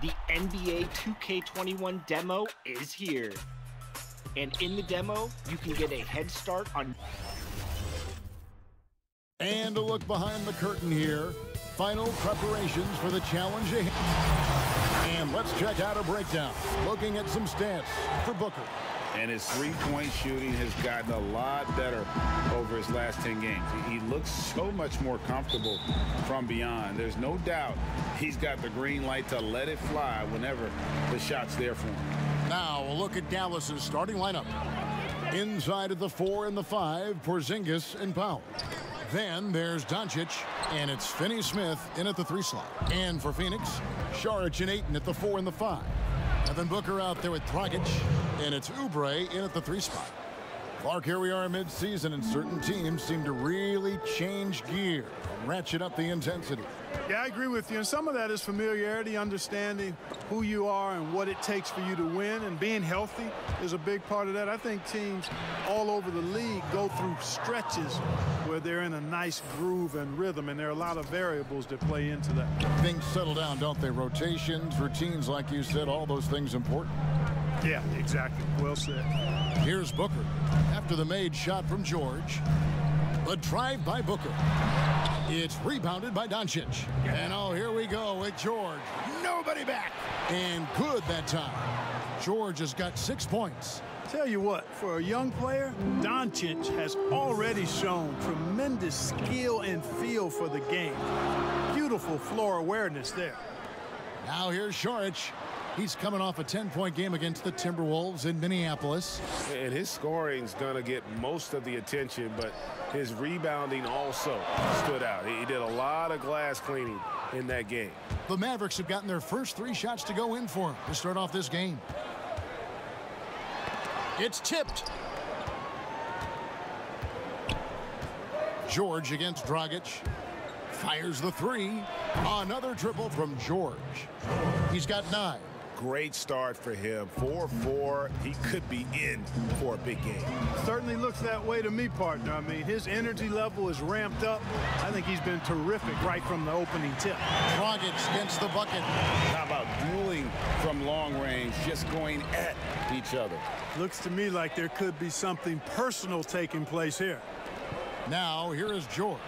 The NBA 2K21 demo is here. And in the demo, you can get a head start on... And a look behind the curtain here. Final preparations for the challenge ahead. And let's check out a breakdown. Looking at some stats for Booker. And his three-point shooting has gotten a lot better over his last 10 games. He looks so much more comfortable from beyond. There's no doubt he's got the green light to let it fly whenever the shot's there for him. Now a look at Dallas's starting lineup. Inside of the 4 and the 5, Porzingis and Powell. Then there's Doncic, and it's Finney-Smith in at the 3 slot. And for Phoenix, Saric and Ayton at the 4 and the 5. Evan Booker out there with Dragic, and it's Oubre in at the 3 spot. Clark, here we are mid-season, and certain teams seem to really change gear and ratchet up the intensity. Yeah, I agree with you. And some of that is familiarity, understanding who you are and what it takes for you to win. And being healthy is a big part of that. I think teams all over the league go through stretches where they're in a nice groove and rhythm, and there are a lot of variables that play into that. Things settle down, don't they? Rotations, routines, like you said, all those things important. Yeah, exactly. Well said. Here's Booker after the made shot from George. The drive by Booker. It's rebounded by Doncic. And oh, here we go with George. Nobody back. And good that time. George has got 6 points. Tell you what, for a young player, Doncic has already shown tremendous skill and feel for the game. Beautiful floor awareness there. Now here's Saric. He's coming off a 10-point game against the Timberwolves in Minneapolis. And his scoring's going to get most of the attention, but his rebounding also stood out. He did a lot of glass cleaning in that game. The Mavericks have gotten their first 3 shots to go in for him to start off this game. It's tipped. George against Dragic. Fires the 3. Another triple from George. He's got 9. Great start for him. 4-4. He could be in for a big game. Certainly looks that way to me, partner. I mean, his energy level is ramped up. I think he's been terrific right from the opening tip. Dragic against the bucket. How about dueling from long range, just going at each other? Looks to me like there could be something personal taking place here. Now, here is George.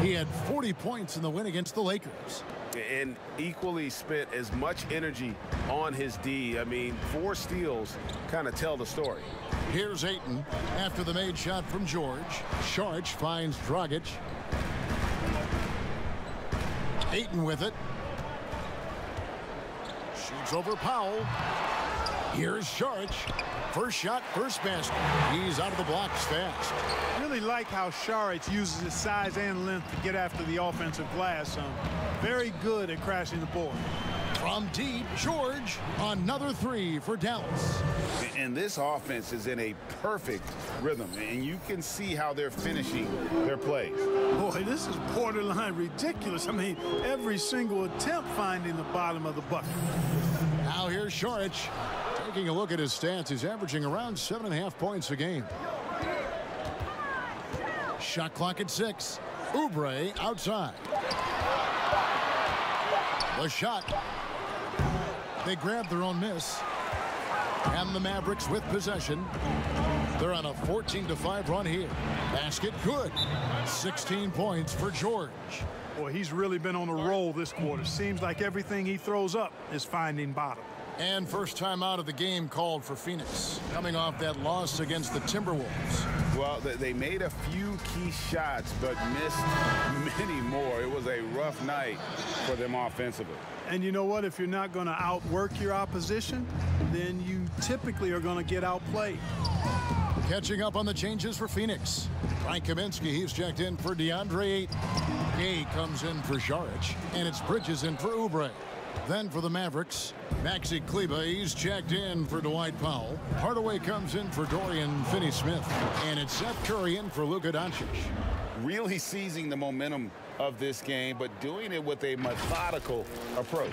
He had 40 points in the win against the Lakers. And equally spent as much energy on his D. I mean, 4 steals kind of tell the story. Here's Ayton after the made shot from George. Saric finds Dragic. Ayton with it. Shoots over Powell. Here's Saric. First shot, first basket. He's out of the blocks fast. Really like how Saric uses his size and length to get after the offensive glass. Very good at crashing the board. From deep, George, another 3 for Dallas. And this offense is in a perfect rhythm, and you can see how they're finishing their plays. Boy, this is borderline ridiculous. I mean, every single attempt finding the bottom of the bucket. Now here's Saric. Taking a look at his stats, he's averaging around 7.5 points a game. Shot clock at 6. Oubre outside. The shot. They grabbed their own miss. And the Mavericks with possession. They're on a 14-5 run here. Basket good. 16 points for George. Boy, he's really been on a roll this quarter. Seems like everything he throws up is finding bottom. And first time out of the game called for Phoenix, coming off that loss against the Timberwolves. Well, they made a few key shots, but missed many more. It was a rough night for them offensively. And you know what? If you're not going to outwork your opposition, then you typically are going to get outplayed. Catching up on the changes for Phoenix. Frank Kaminsky, he's checked in for DeAndre Ayton. Gay comes in for Saric, and it's Bridges in for Oubre. Then for the Mavericks, Maxi Kleber, he's checked in for Dwight Powell. Hardaway comes in for Dorian Finney-Smith. And it's Seth Curry in for Luka Doncic. Really seizing the momentum of this game, but doing it with a methodical approach.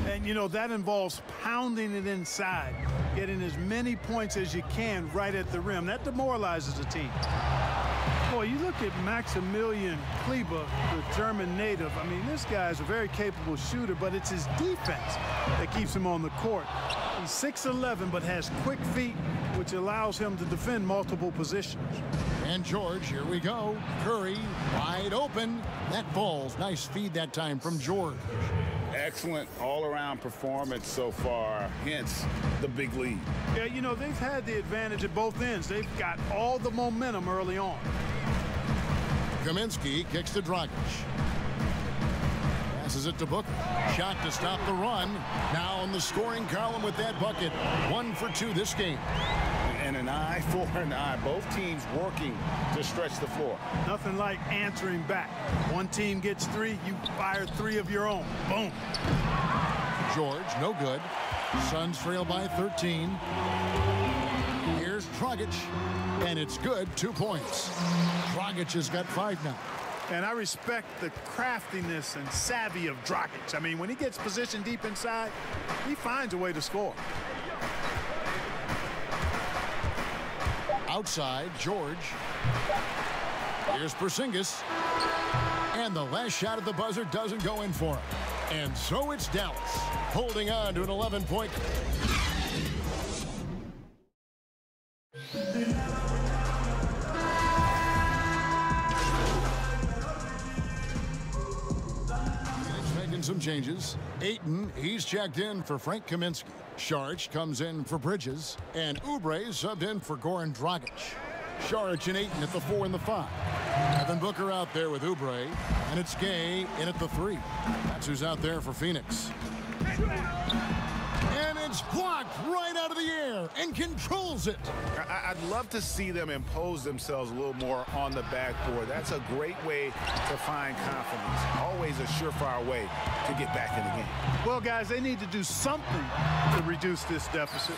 And, you know, that involves pounding it inside, getting as many points as you can right at the rim. That demoralizes a team. Boy, you look at Maximilian Kleber, the German native. I mean, this guy is a very capable shooter, but it's his defense that keeps him on the court. He's 6'11", but has quick feet, which allows him to defend multiple positions. And George, here we go. Curry, wide open. That falls. Nice feed that time from George. Excellent all-around performance so far, hence the big lead. Yeah, you know, they've had the advantage at both ends. They've got all the momentum early on. Kaminsky kicks to Dragic. Passes it to Booker. Shot to stop the run. Now in the scoring column with that bucket. 1 for 2 this game. And an eye for an eye. Both teams working to stretch the floor. Nothing like answering back. One team gets 3, you fire 3 of your own. Boom. George, no good. Suns trail by 13. Here's Dragic, and it's good. 2 points. Dragic has got 5 now. And I respect the craftiness and savvy of Dragic. I mean, when he gets positioned deep inside, he finds a way to score. Outside, George. Here's Porzingis. And the last shot at the buzzer doesn't go in for him. And so it's Dallas, holding on to an 11-point. Making some changes. Ayton, he's checked in for Frank Kaminsky. Saric comes in for Bridges, and Oubre subbed in for Goran Dragic. Saric and Ayton at the 4 and the 5. Devin Booker out there with Oubre, and it's Gay in at the 3. That's who's out there for Phoenix. And it's blocked right out of the air and controls it. I'd love to see them impose themselves a little more on the backboard. That's a great way to find confidence. Always a surefire way to get back in the game. Well, guys, they need to do something to reduce this deficit.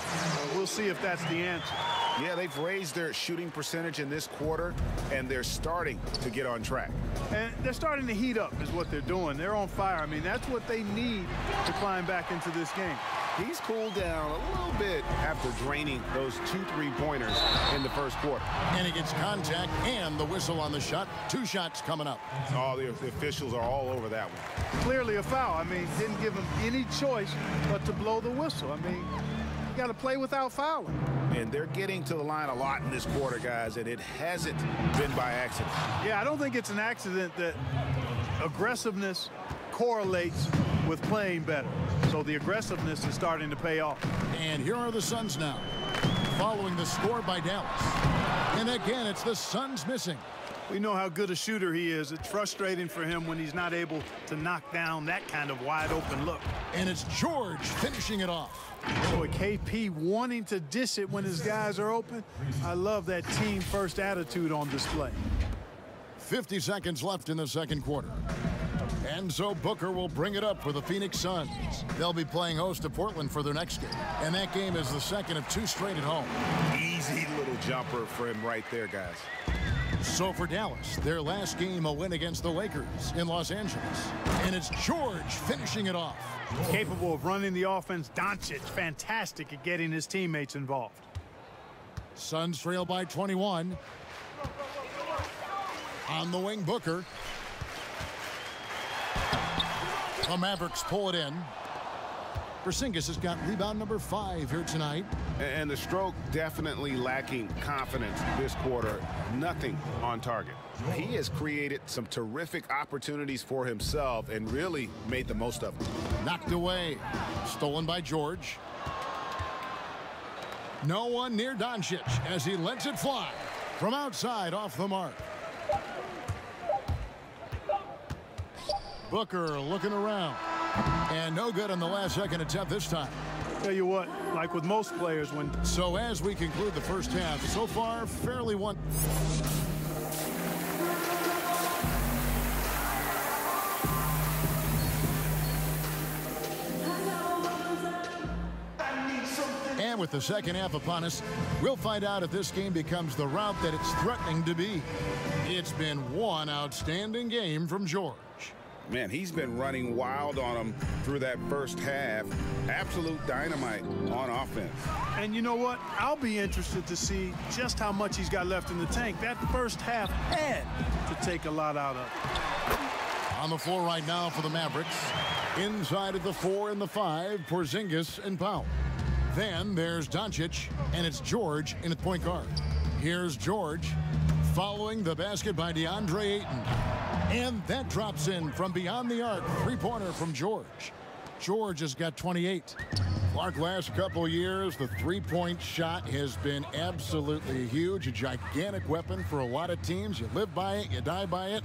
We'll see if that's the answer. Yeah, they've raised their shooting percentage in this quarter, and they're starting to get on track. And they're starting to heat up is what they're doing. They're on fire. I mean, that's what they need to climb back into this game. He's cooled down a little bit after draining those 2 3-pointers in the first quarter. And he gets contact and the whistle on the shot. 2 shots coming up. Oh, the officials are all over that one. Clearly a foul. I mean, didn't give him any choice but to blow the whistle. I mean, you got to play without fouling. And they're getting to the line a lot in this quarter, guys, and it hasn't been by accident. Yeah, I don't think it's an accident that aggressiveness correlates with playing better. So the aggressiveness is starting to pay off. And here are the Suns now, following the score by Dallas. And again, it's the Suns missing. We know how good a shooter he is. It's frustrating for him when he's not able to knock down that kind of wide open look. And it's George finishing it off. Boy, KP wanting to dish it when his guys are open. I love that team first attitude on display. 50 seconds left in the second quarter. And so Booker will bring it up for the Phoenix Suns. They'll be playing host to Portland for their next game. And that game is the second of 2 straight at home. Easy little jumper for him right there, guys. So for Dallas, their last game a win against the Lakers in Los Angeles. And it's George finishing it off. Capable of running the offense. Doncic, fantastic at getting his teammates involved. Suns trail by 21. On the wing, Booker. The Mavericks pull it in. Porzingis has got rebound number 5 here tonight. And the stroke definitely lacking confidence this quarter. Nothing on target. He has created some terrific opportunities for himself and really made the most of them. Knocked away. Stolen by George. No one near Doncic as he lets it fly from outside off the mark. Booker looking around. And no good on the last second attempt this time. Tell you what, like with most players, when... So as we conclude the first half, so far, fairly one... And with the second half upon us, we'll find out if this game becomes the route that it's threatening to be. It's been one outstanding game from George. Man, he's been running wild on him through that first half. Absolute dynamite on offense. And you know what? I'll be interested to see just how much he's got left in the tank. That first half had to take a lot out of it. On the floor right now for the Mavericks. Inside at the 4 and the 5, Porzingis and Powell. Then there's Doncic, and it's George in at point guard. Here's George, following the basket by DeAndre Ayton. And that drops in from beyond the arc. Three-pointer from George. George has got 28. Clark, last couple years, the three-point shot has been absolutely huge. A gigantic weapon for a lot of teams. You live by it, you die by it.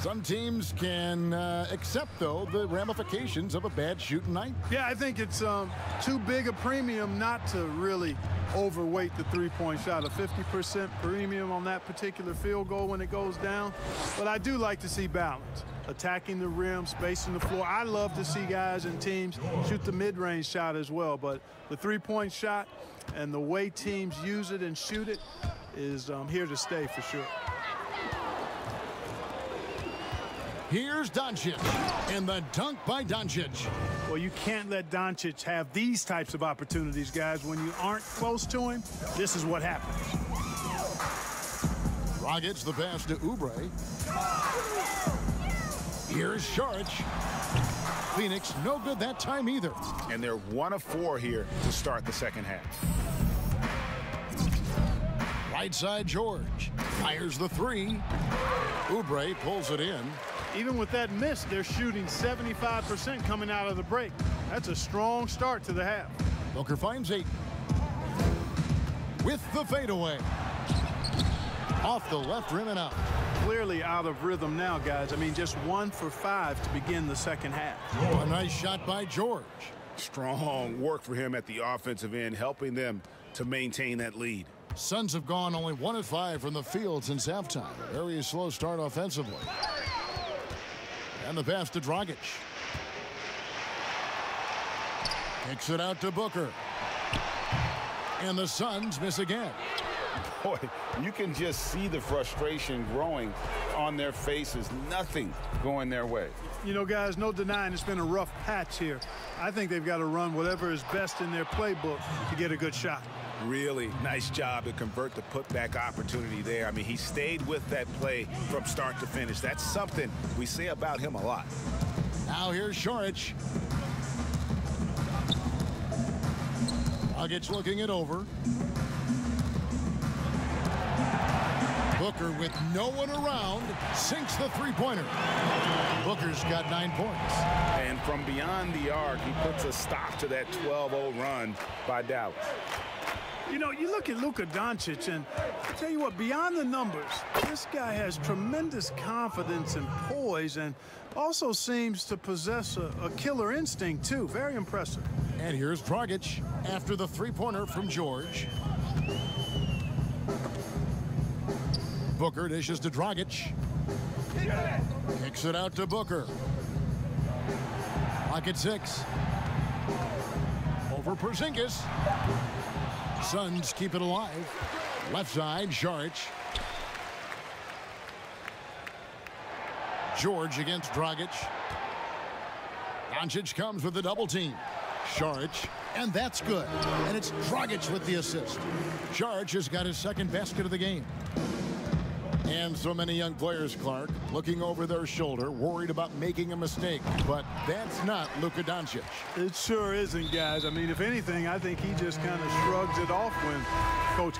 Some teams can accept, though, the ramifications of a bad shooting night. Yeah, I think it's too big a premium not to really overweight the three-point shot. A 50% premium on that particular field goal when it goes down. But I do like to see balance. Attacking the rim, spacing the floor. I love to see guys and teams shoot the mid-range shot as well. But the three-point shot and the way teams use it and shoot it is here to stay for sure. Here's Doncic, and the dunk by Doncic. Well, you can't let Doncic have these types of opportunities, guys. When you aren't close to him, this is what happens. Dragic, the pass to Oubre. Here's Saric. Phoenix, no good that time either. And they're 1 of 4 here to start the second half. Right side, George. Fires the three. Oubre pulls it in. Even with that miss, they're shooting 75% coming out of the break. That's a strong start to the half. Booker finds 8. With the fadeaway. Off the left rim and out. Clearly out of rhythm now, guys. I mean, just 1 for 5 to begin the second half. A nice shot by George. Strong work for him at the offensive end, helping them to maintain that lead. Suns have gone only 1 of 5 from the field since halftime. A very slow start offensively. And the pass to Dragic. Kicks it out to Booker. And the Suns miss again. Boy, you can just see the frustration growing on their faces. Nothing going their way. You know, guys, no denying it's been a rough patch here. I think they've got to run whatever is best in their playbook to get a good shot. Really nice job to convert the putback opportunity there. I mean, he stayed with that play from start to finish. That's something we say about him a lot. Now here's Saric. Dragic looking it over. Booker with no one around sinks the three-pointer. Booker's got 9 points. And from beyond the arc, he puts a stop to that 12-0 run by Dallas. You know, you look at Luka Doncic, and I tell you what, beyond the numbers, this guy has tremendous confidence and poise, and also seems to possess a killer instinct, too. Very impressive. And here's Dragic after the three-pointer from George. Booker dishes to Dragic. Kicks it out to Booker. Clock at 6. Over Porzingis. Suns keep it alive. Left side, Saric. George against Dragic. Doncic comes with a double team. Saric, and that's good. And it's Dragic with the assist. Saric has got his second basket of the game. And so many young players, Clark, looking over their shoulder, worried about making a mistake. But that's not Luka Doncic. It sure isn't, guys. I mean, if anything, I think he just kind of shrugs it off when Coach...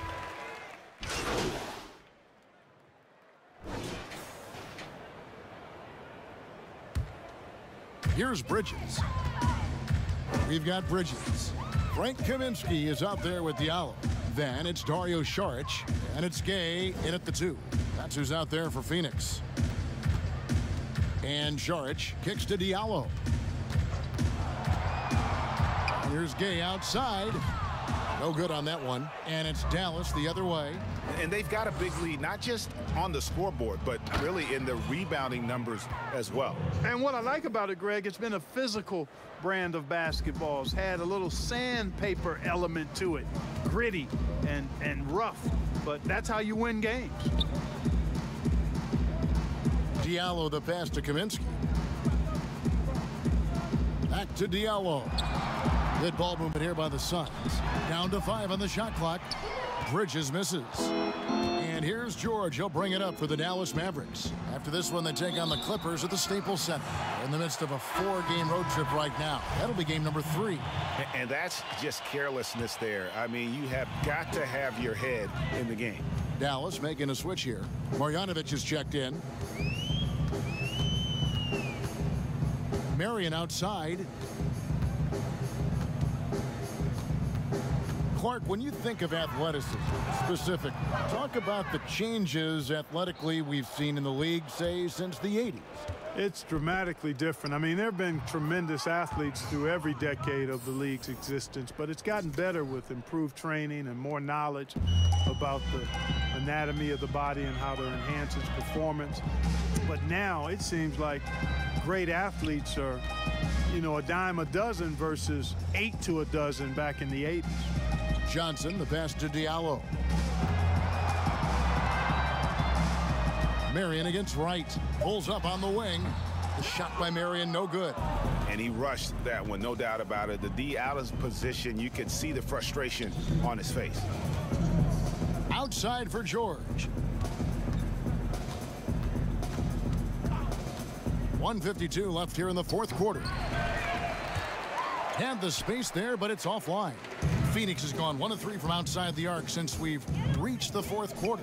Here's Bridges. We've got Bridges. Frank Kaminsky is out there with Diallo. Then it's Dario Saric, and it's Gay in at the 2. That's who's out there for Phoenix. And Saric kicks to Diallo. Here's Gay outside. No good on that one. And it's Dallas the other way. And they've got a big lead, not just on the scoreboard, but really in the rebounding numbers as well. And what I like about it, Greg, it's been a physical brand of basketball. It's had a little sandpaper element to it. Gritty and rough. But that's how you win games. Diallo the pass to Kaminsky. Back to Diallo. Good ball movement here by the Suns. Down to 5 on the shot clock. Bridges misses. And here's George. He'll bring it up for the Dallas Mavericks. After this one, they take on the Clippers at the Staples Center. In the midst of a 4-game road trip right now. That'll be game number 3. And that's just carelessness there. I mean, you have got to have your head in the game. Dallas making a switch here. Marjanovic is checked in. Marion outside. Clark, when you think of athleticism specifically, talk about the changes athletically we've seen in the league, say, since the 80s. It's dramatically different. I mean, there have been tremendous athletes through every decade of the league's existence, but it's gotten better with improved training and more knowledge about the anatomy of the body and how to enhance its performance. But now it seems like great athletes are, you know, a dime a dozen versus 8 to a dozen back in the 80s. Johnson, the pass to Diallo. Marion against Wright. Pulls up on the wing. The shot by Marion, no good. And he rushed that one, no doubt about it. The D out of position, you could see the frustration on his face. Outside for George. 1:52 left here in the fourth quarter. Had the space there, but it's offline. Phoenix has gone 1 of 3 from outside the arc since we've reached the fourth quarter.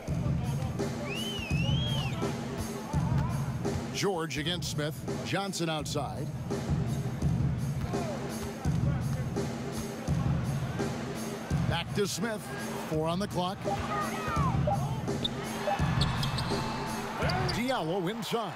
George against Smith. Johnson outside. Back to Smith. 4 on the clock. Diallo inside.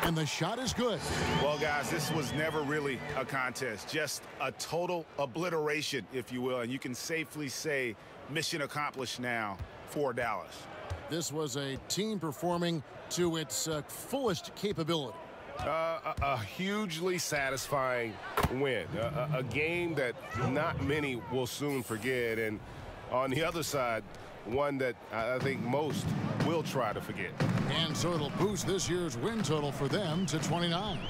And the shot is good. Well, guys, this was never really a contest. Just a total obliteration, if you will. And you can safely say mission accomplished now for Dallas. This was a team performing to its fullest capability. A hugely satisfying win. A game that not many will soon forget. And on the other side, one that I think most will try to forget. And so it'll boost this year's win total for them to 29.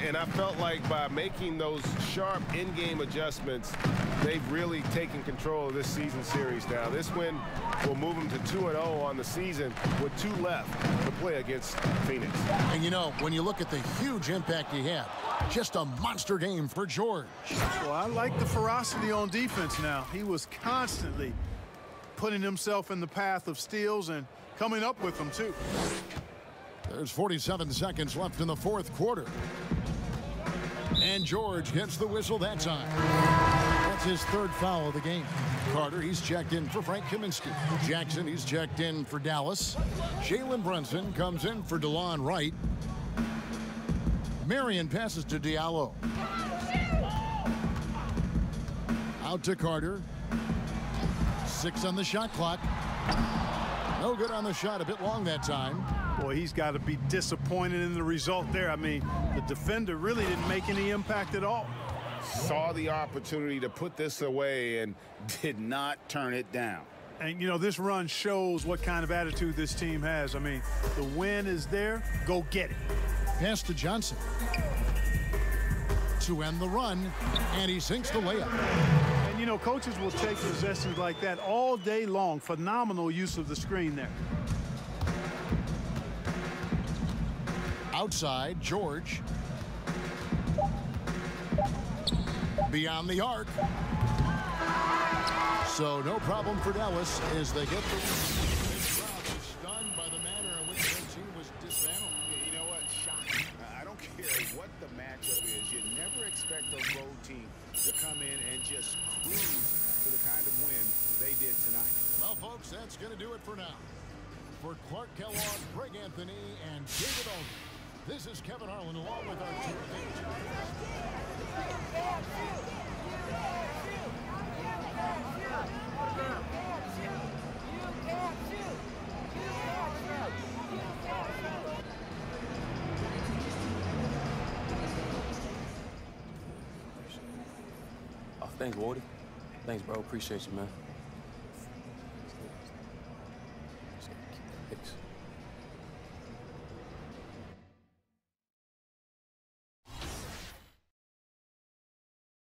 And I felt like by making those sharp in-game adjustments, they've really taken control of this season series now. This win will move them to 2-0 on the season with 2 left to play against Phoenix. And you know, when you look at the huge impact he had, just a monster game for George. Well, I like the ferocity on defense now. He was constantly putting himself in the path of steals and coming up with them, too. There's 47 seconds left in the fourth quarter. And George gets the whistle that time. That's his 3rd foul of the game. Carter, he's checked in for Frank Kaminsky. Jackson, he's checked in for Dallas. Jalen Brunson comes in for DeLon Wright. Marion passes to Diallo. Out to Carter. 6 on the shot clock. No good on the shot, a bit long that time. Boy, he's got to be disappointed in the result there. I mean, the defender really didn't make any impact at all. Saw the opportunity to put this away and did not turn it down. And, you know, this run shows what kind of attitude this team has. I mean, the win is there. Go get it. Pass to Johnson. To end the run, and he sinks the layup. And, you know, coaches will take possessions like that all day long. Phenomenal use of the screen there. Outside, George. Beyond the arc. So no problem for Dallas as they get the stunned by the manner in which their team was dismantled. You know what? Shocking. I don't care what the matchup is. You never expect a road team to come in and just cruise to the kind of win they did tonight. Well, folks, that's going to do it for now. For Clark Kellogg, Greg Anthony, and David Aldridge, this is Kevin Harlan along with our terrific Thanks, Wardy. Thanks, bro. Appreciate you, man.